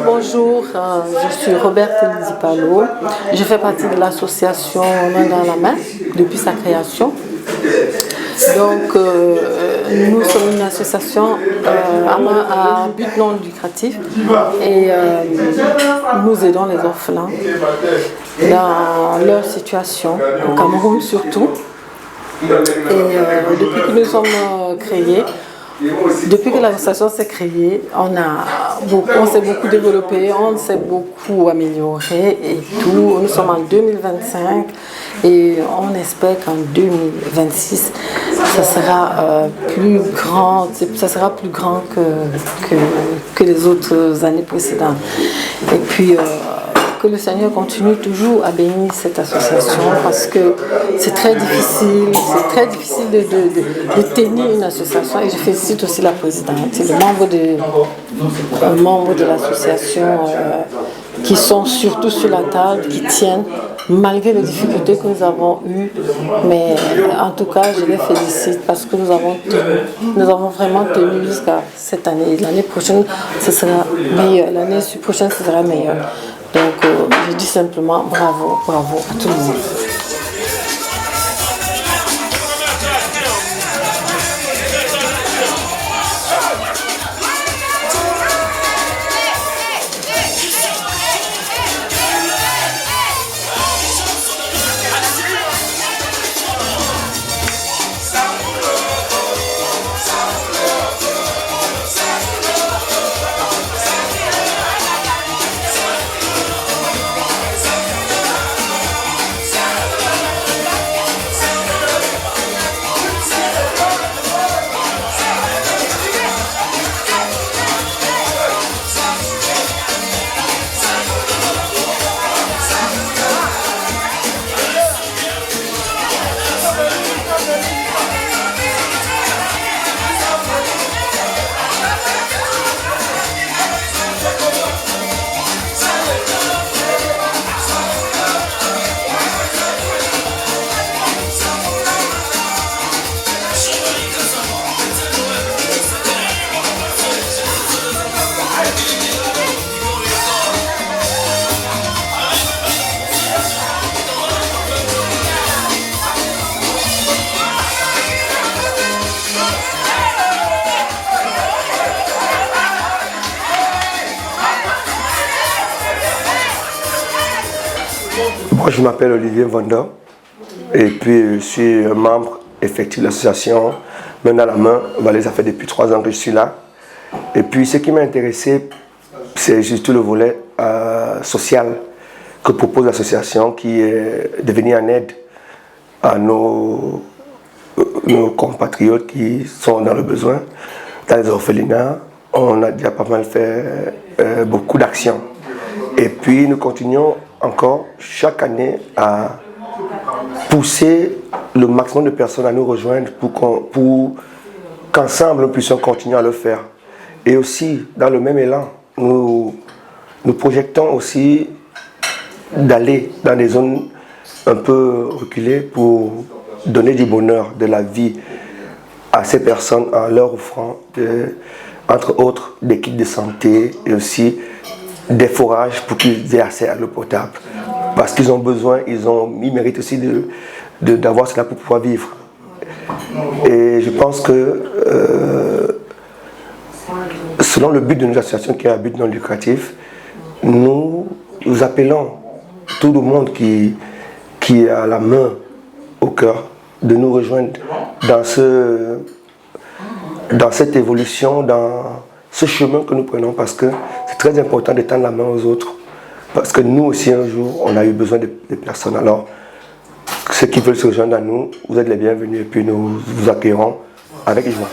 Bonjour. Je suis Roberta Lizipalo. Je fais partie de l'association Main dans la main depuis sa création. Donc, nous sommes une association à but non lucratif et nous aidons les orphelins dans leur situation, au Cameroun surtout. Et depuis que nous sommes créés, depuis que l'association s'est créée, on s'est beaucoup développé, on s'est beaucoup amélioré et tout. Nous sommes en 2025 et on espère qu'en 2026, ça sera plus grand que les autres années précédentes. Et puis, que le Seigneur continue toujours à bénir cette association parce que c'est très difficile de tenir une association et je félicite aussi la présidente et les membres de l'association qui sont surtout sur la table, qui tiennent malgré les difficultés que nous avons eues, mais en tout cas je les félicite parce que nous avons vraiment tenu jusqu'à cette année. L'année prochaine ce sera meilleur, l'année prochaine ce sera meilleur. Donc, je dis simplement bravo à tout le monde. Moi, je m'appelle Olivier Vanda et puis je suis un membre effectif de l'association Main dans la main. Ça fait depuis 3 ans que je suis là. Et puis ce qui m'a intéressé, c'est surtout le volet social que propose l'association, qui est de venir en aide à nos compatriotes qui sont dans le besoin. Dans les orphelinats, on a déjà pas mal fait beaucoup d'actions. Et puis nous continuons encore chaque année à pousser le maximum de personnes à nous rejoindre pour qu'ensemble nous puissions continuer à le faire. Et aussi, dans le même élan, nous projetons aussi d'aller dans des zones un peu reculées pour donner du bonheur, de la vie à ces personnes en leur offrant, entre autres, des kits de santé et aussi des forages pour qu'ils aient accès à l'eau potable. Parce qu'ils ont besoin, ils méritent aussi d'avoir cela pour pouvoir vivre. Et je pense que selon le but de notre association qui est un but non lucratif, nous appelons tout le monde qui a la main au cœur de nous rejoindre dans cette évolution, dans ce chemin que nous prenons, parce que c'est très important de tendre la main aux autres, parce que nous aussi un jour on a eu besoin de personnes. Alors ceux qui veulent se rejoindre à nous, vous êtes les bienvenus et puis nous vous accueillerons avec joie.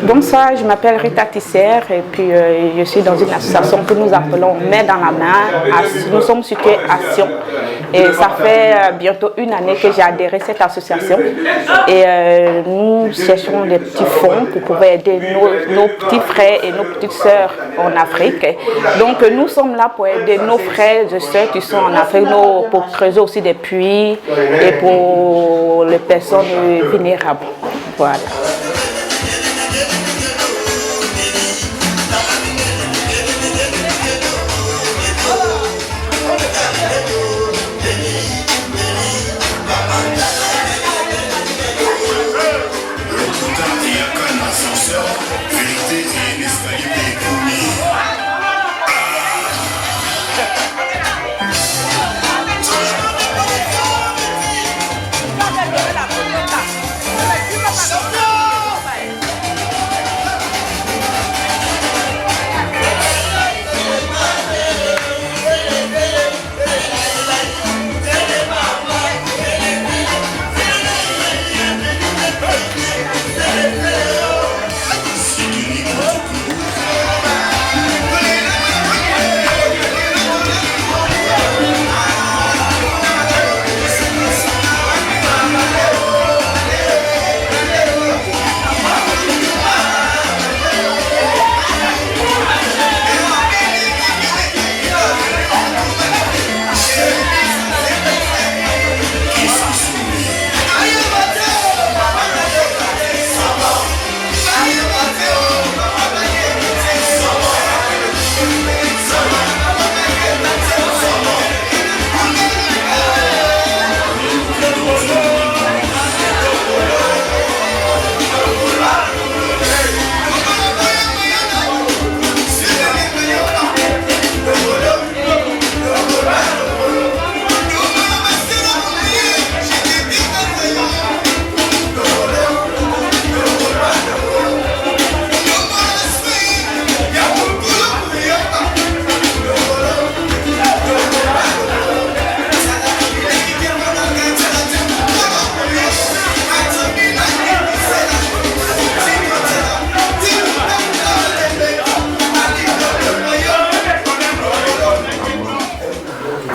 Bonsoir, je m'appelle Rita Tisser et puis je suis dans une association que nous appelons Main dans la main. Nous sommes situés à Sion et ça fait bientôt une année que j'ai adhéré à cette association et nous cherchons des petits fonds pour pouvoir aider nos petits frères et nos petites sœurs en Afrique. Donc nous sommes là pour aider nos frères et sœurs qui sont en Afrique, pour creuser aussi des puits et pour les personnes vulnérables. Voilà.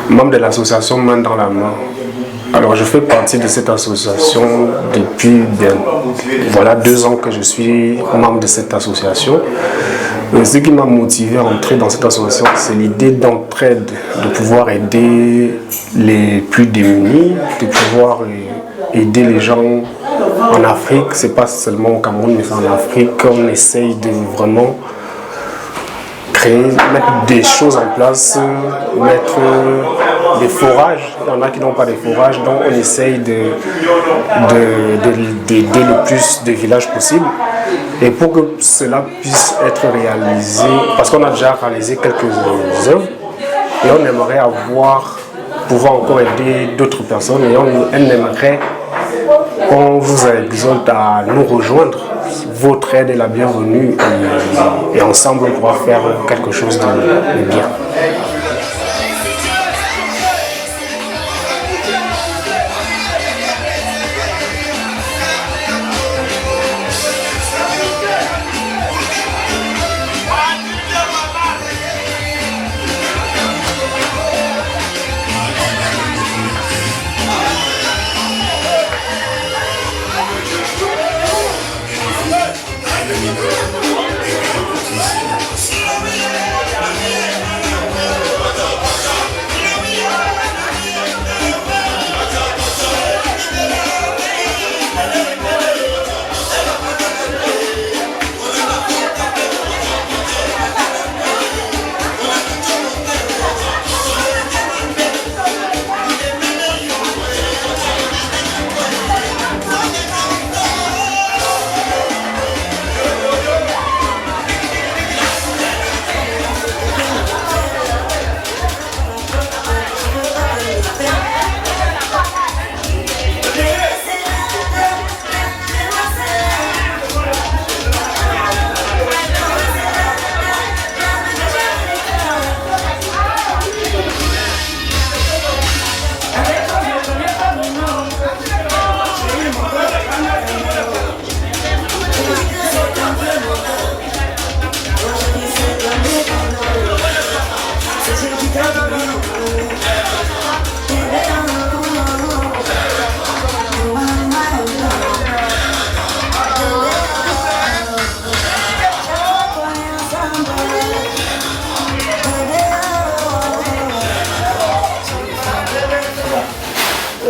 Membre de l'association Main dans la main. Alors je fais partie de cette association depuis voilà 2 ans que je suis membre de cette association. Ce qui m'a motivé à entrer dans cette association, c'est l'idée d'entraide, de pouvoir aider les plus démunis, de pouvoir aider les gens en Afrique. C'est pas seulement au Cameroun, mais en Afrique qu'on essaye de vraiment mettre des choses en place, mettre des forages. Il y en a qui n'ont pas de forages, donc on essaye d'aider le plus de villages possible. Et pour que cela puisse être réalisé, parce qu'on a déjà réalisé quelques œuvres, et on aimerait pouvoir encore aider d'autres personnes, et on aimerait qu'on vous exhorte à nous rejoindre. Votre aide est la bienvenue et ensemble on pourra faire quelque chose de bien.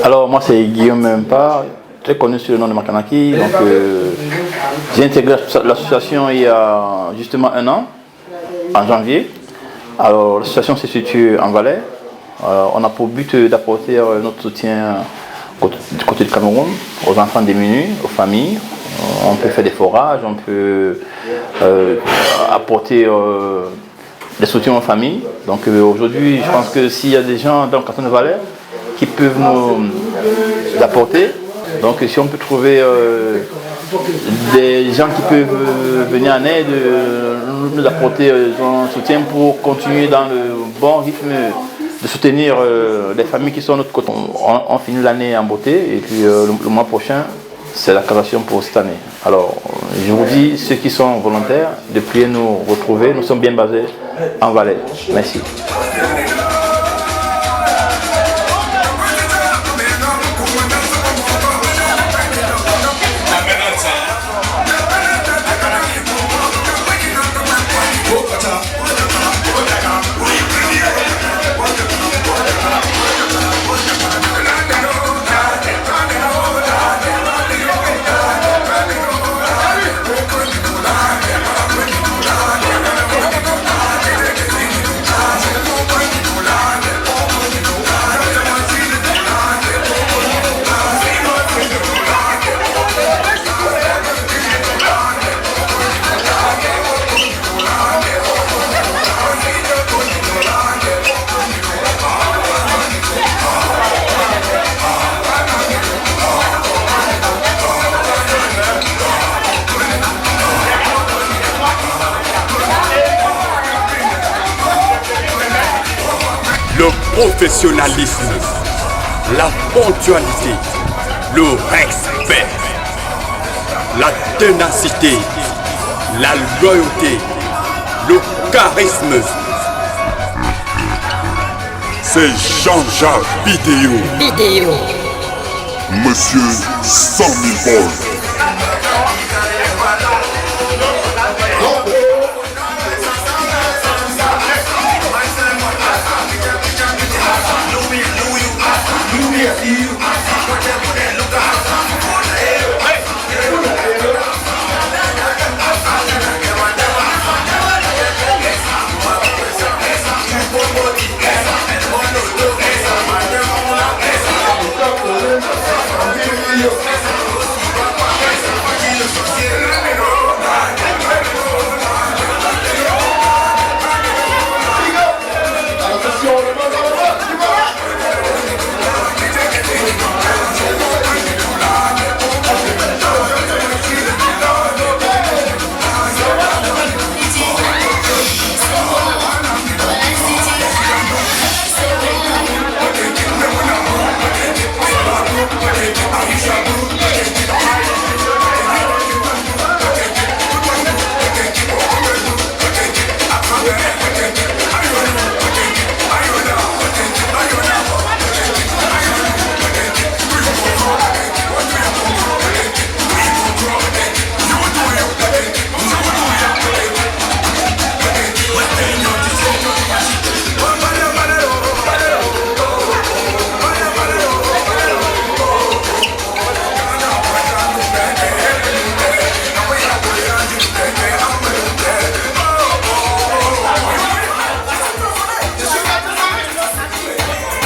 Alors moi c'est Guillaume Mempa, très connu sous le nom de Makanaki. Donc j'ai intégré l'association il y a justement 1 an, en janvier. Alors l'association se situe en Valais. On a pour but d'apporter notre soutien du côté du Cameroun, aux enfants démunis, aux familles. On peut faire des forages, on peut apporter des soutiens aux familles. Donc aujourd'hui, je pense que s'il y a des gens dans le canton de Valais qui peuvent nous apporter, donc si on peut trouver des gens qui peuvent venir en aide, nous apporter un soutien pour continuer dans le bon rythme de soutenir les familles qui sont de notre côté. On finit l'année en beauté et puis le mois prochain, c'est la création pour cette année. Alors, je vous dis, ceux qui sont volontaires, de prier nous retrouver. Nous sommes bien basés en Valais. Merci. Le professionnalisme, la ponctualité, le respect, la ténacité, la loyauté, le charisme. C'est Jean-Jacques Vidéo. Monsieur 100 000 balles.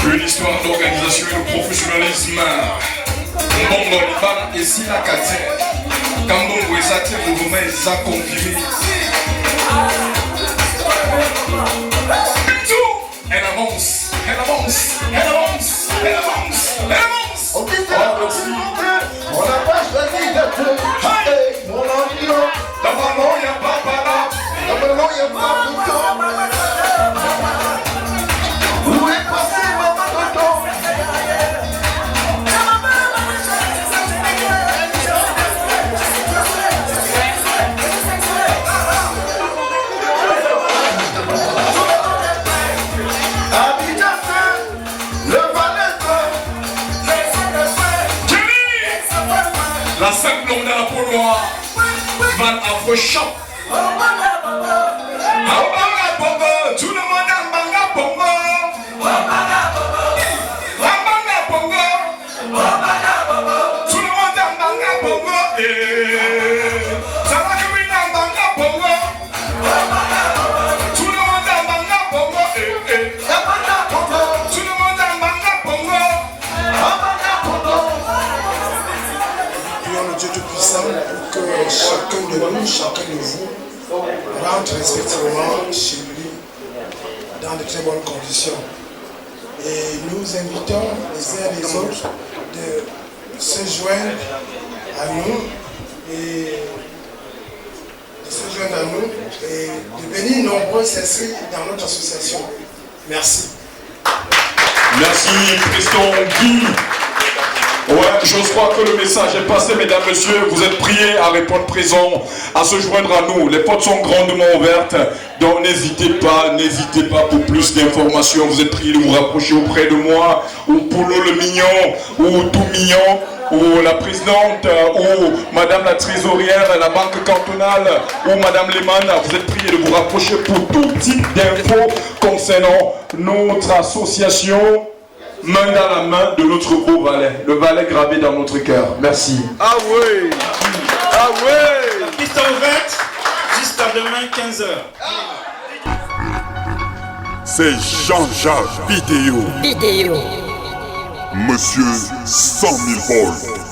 Une histoire d'organisation et de professionnalisme. Mbongo Libana et Sina Kate. Kambongo et Zate, mouvement est à confirmer. Elle avance, elle avance, elle avance, elle avance, elle avance. On n'a pas choisi de te hey, mon ami. D'abord, il n'y a pas là. D'abord, il n'y a pas de temps. Où est passé maman Toto? La simple longue de la peau noire, Van Afro Shop. Abanga Bongo, tout le monde a Banga Bongo. Abanga Bongo, Ça va que oui, n'a banga bongo. Tout le monde a banga bongo. Tout le monde a banga bongo. Prions le Dieu Tout-Puissant pour que chacun de nous, chacun de vous, rentre respectivement chez lui dans de très bonnes conditions. Et nous invitons les uns et les autres de se joindre à nous et de venir nombreux s'inscrire dans notre association. Merci. Merci, Tristan Guy. Ouais, je crois que le message est passé, mesdames, messieurs. Vous êtes priés à répondre présent, à se joindre à nous. Les portes sont grandement ouvertes. Donc n'hésitez pas pour plus d'informations. Vous êtes priés de vous rapprocher auprès de moi, ou Polo le Mignon, ou Tout Mignon, ou la présidente, ou madame la trésorière, la banque cantonale, ou madame Lehmann. Vous êtes priés de vous rapprocher pour tout type d'infos concernant notre association. Main dans la main de notre beau valet, le valet gravé dans notre cœur. Merci. Ah oui. Ah oui. La piste est ouverte jusqu'à demain 15h. C'est Jean-Jacques Vidéo. Monsieur 100 000 volts.